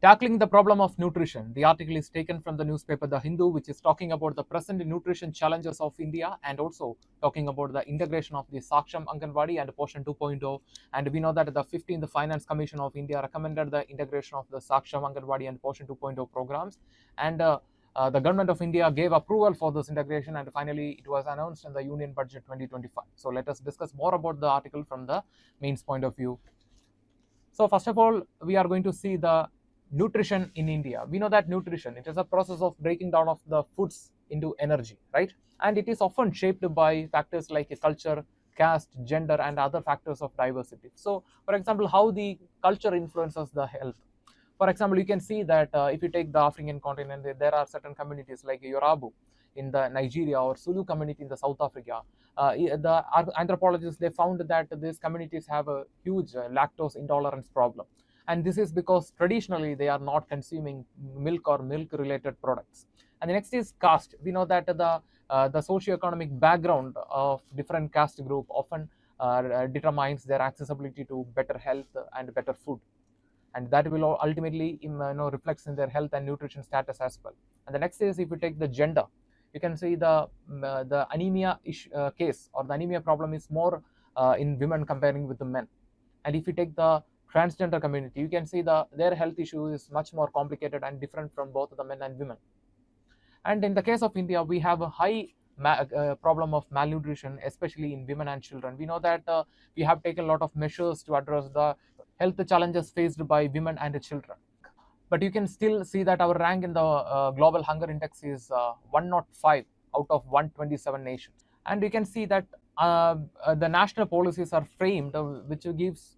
Tackling the problem of nutrition. The article is taken from the newspaper The Hindu, which is talking about the present nutrition challenges of India and also talking about the integration of the Saksham Anganwadi and Portion 2.0. And we know that the 15th Finance Commission of India recommended the integration of the Saksham Anganwadi and Portion 2.0 programs. And the government of India gave approval for this integration, and finally it was announced in the Union Budget 2025. So let us discuss more about the article from the mains point of view. So first of all, we are going to see the nutrition in India. We know that nutrition, it is a process of breaking down of the foods into energy, right? And it is often shaped by factors like culture, caste, gender, and other factors of diversity. So for example, how the culture influences the health. For example, you can see that if you take the African continent, there are certain communities like Yoruba in the Nigeria or Zulu community in the South Africa. The anthropologists, they found that these communities have a huge lactose intolerance problem, and this is because traditionally they are not consuming milk or milk related products. And the next is caste. We know that the socio-economic background of different caste group often determines their accessibility to better health and better food, and that will ultimately reflects in their health and nutrition status as well. And the next is, if you take the gender, you can see the anemia case or the anemia problem is more in women comparing with the men. And if you take the transgender community, you can see their health issue is much more complicated and different from both the men and women. And in the case of India, we have a high problem of malnutrition, especially in women and children. We know that we have taken a lot of measures to address the health challenges faced by women and children. But you can still see that our rank in the global hunger index is 105 out of 127 nations. And you can see that the national policies are framed which gives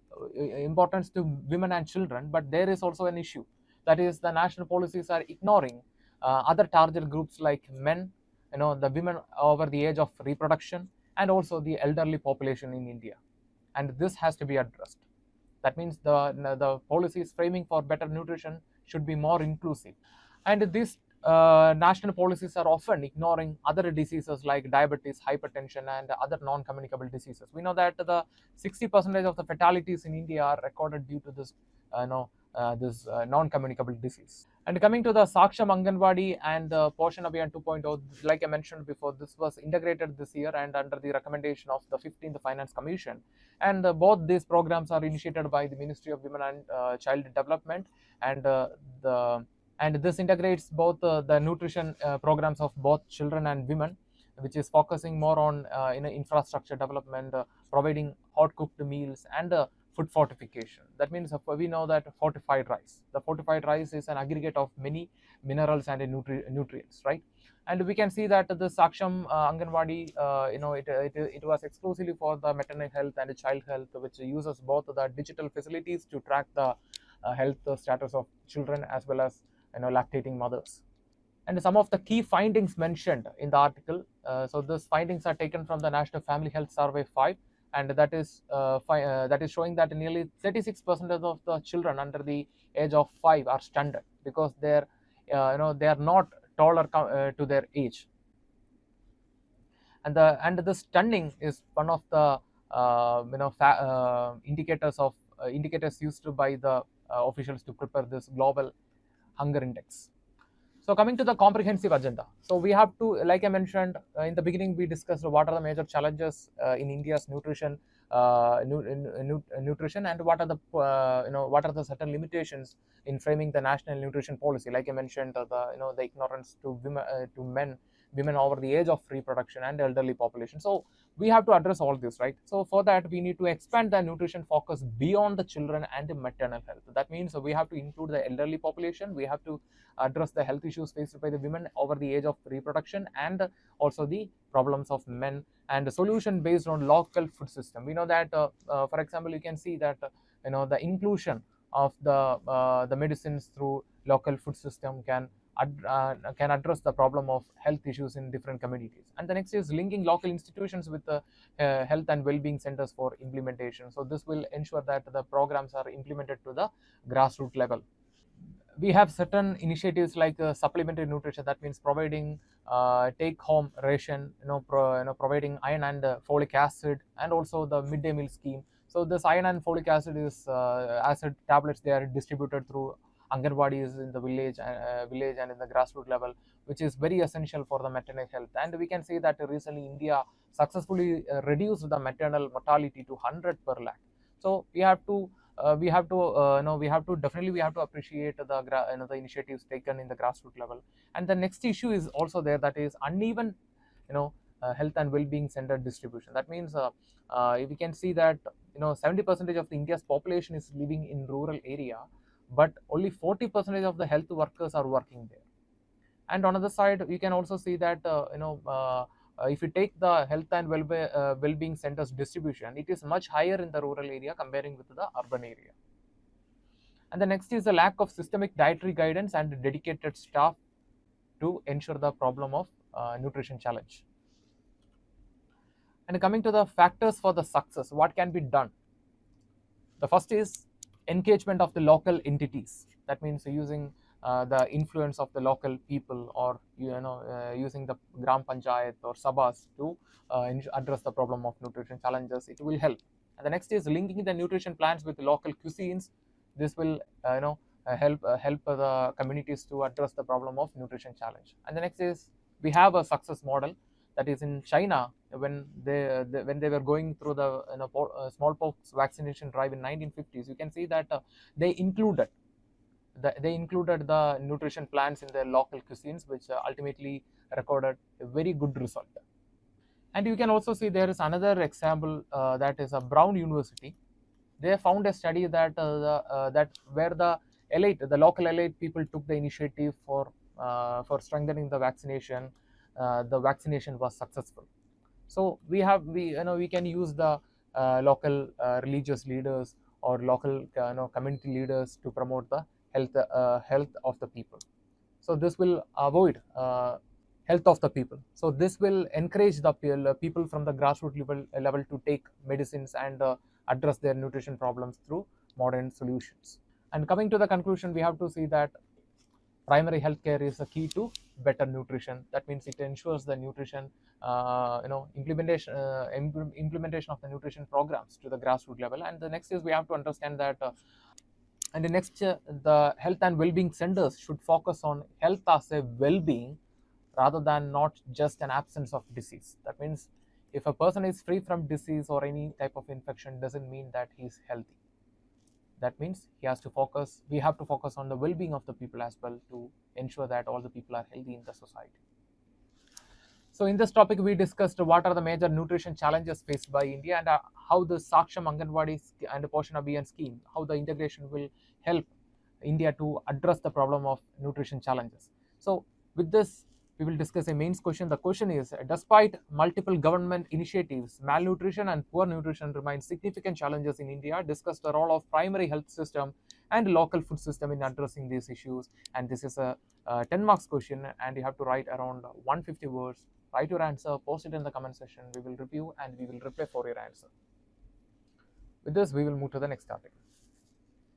importance to women and children, but there is also an issue. That is, the national policies are ignoring other target groups like men, the women over the age of reproduction, and also the elderly population in India. And this has to be addressed. That means the policies framing for better nutrition should be more inclusive. And these national policies are often ignoring other diseases like diabetes, hypertension, and other non-communicable diseases. We know that the 60% of the fatalities in India are recorded due to this non-communicable disease. And coming to the Saksham Anganwadi and Portion Abhiyan 2.0, like I mentioned before, this was integrated this year and under the recommendation of the 15th Finance Commission. And both these programs are initiated by the Ministry of Women and Child Development, and this integrates both the nutrition programs of both children and women, which is focusing more on infrastructure development, providing hot cooked meals, and food fortification. That means we know that fortified rice. The fortified rice is an aggregate of many minerals and nutrients, right? And we can see that the Saksham Anganwadi, it was exclusively for the maternal health and child health, which uses both the digital facilities to track the health status of children as well as lactating mothers. And some of the key findings mentioned in the article. So these findings are taken from the National Family Health Survey 5, and that is showing that nearly 36% of the children under the age of 5 are stunted because they are not taller to their age. And the stunning is one of the indicators used by the officials to prepare this global hunger index. So coming to the comprehensive agenda, so we have to, like I mentioned in the beginning, we discussed what are the major challenges in India's nutrition, nutrition, and what are the certain limitations in framing the national nutrition policy. Like I mentioned, the ignorance to women over the age of reproduction and elderly population. So we have to address all this, right? So for that, we need to expand the nutrition focus beyond the children and the maternal health. That means we have to include the elderly population. We have to address the health issues faced by the women over the age of reproduction, and also the problems of men, and a solution based on local food system. We know that for example, you can see that the inclusion of the medicines through local food system can address the problem of health issues in different communities. And the next is linking local institutions with the health and well-being centers for implementation. So this will ensure that the programs are implemented to the grassroots level. We have certain initiatives like supplementary nutrition. That means providing take-home ration, providing iron and folic acid, and also the midday meal scheme. So this iron and folic acid is acid tablets. They are distributed through Anganwadis in the village and in the grassroots level, which is very essential for the maternal health. And we can see that recently India successfully reduced the maternal mortality to 100 per lakh. So we have to definitely we have to appreciate the initiatives taken in the grassroots level. And the next issue is also there, that is uneven health and well-being center distribution. That means we can see that 70% of the India's population is living in rural area, but only 40% of the health workers are working there. And on the other side, we can also see that if you take the health and well-being centers distribution, it is much higher in the rural area comparing with the urban area. And the next is the lack of systemic dietary guidance and dedicated staff to ensure the problem of nutrition challenge. And coming to the factors for the success, what can be done? The first is engagement of the local entities. That means using the influence of the local people, or using the gram panchayat or sabas to address the problem of nutrition challenges. It will help. And the next is linking the nutrition plans with local cuisines. This will help the communities to address the problem of nutrition challenge. And the next is, we have a success model, that is in China, when they were going through the smallpox vaccination drive in 1950s. You can see that they included the nutrition plans in their local cuisines, which ultimately recorded a very good result. And you can also see there is another example, that is a Brown University. They found a study that where the local elite people took the initiative for strengthening the vaccination. The vaccination was successful. So we can use the local religious leaders or local community leaders to promote the health of the people. So this will avoid health of the people. So this will encourage the people from the grassroots level to take medicines and address their nutrition problems through modern solutions. And coming to the conclusion, we have to see that primary healthcare is a key to better nutrition. That means it ensures the nutrition implementation of the nutrition programs to the grassroots level. And the next is, we have to understand that the health and well-being centers should focus on health as a well-being rather than not just an absence of disease. That means if a person is free from disease or any type of infection, doesn't mean that he is healthy. That means we have to focus on the well-being of the people as well, to ensure that all the people are healthy in the society. So in this topic, we discussed what are the major nutrition challenges faced by India, and how the Saksham Anganwadi and the Poshan Abhiyan scheme, how the integration will help India to address the problem of nutrition challenges. So with this, we will discuss a mains question. The question is, despite multiple government initiatives, malnutrition and poor nutrition remain significant challenges in India. Discuss the role of primary health system and local food system in addressing these issues. And this is a 10 marks question, and you have to write around 150 words. Write your answer, post it in the comment section. We will review and we will reply for your answer. With this, we will move to the next topic.